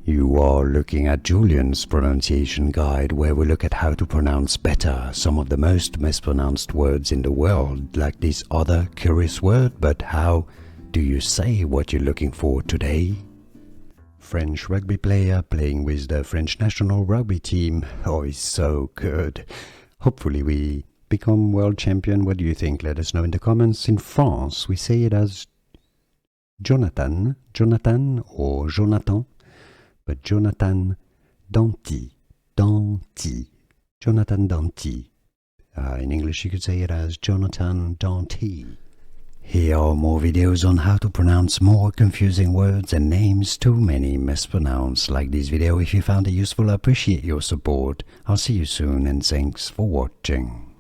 You are looking at Julian's pronunciation guide, where we look at how to pronounce better some of the most mispronounced words in the world, like this other curious word. But how do you say what you're looking for today? French rugby player playing with the French national rugby team. Oh, he's so good. Hopefully we become world champion. What do you think? Let us know in the comments. In France, we say it as Jonathan or Jonathan, but Jonathan Danty, Jonathan Danty. In English, you could say it as Jonathan Danty. Here are more videos on how to pronounce more confusing words and names too many mispronounced. Like this video if you found it useful. I appreciate your support. I'll see you soon and thanks for watching.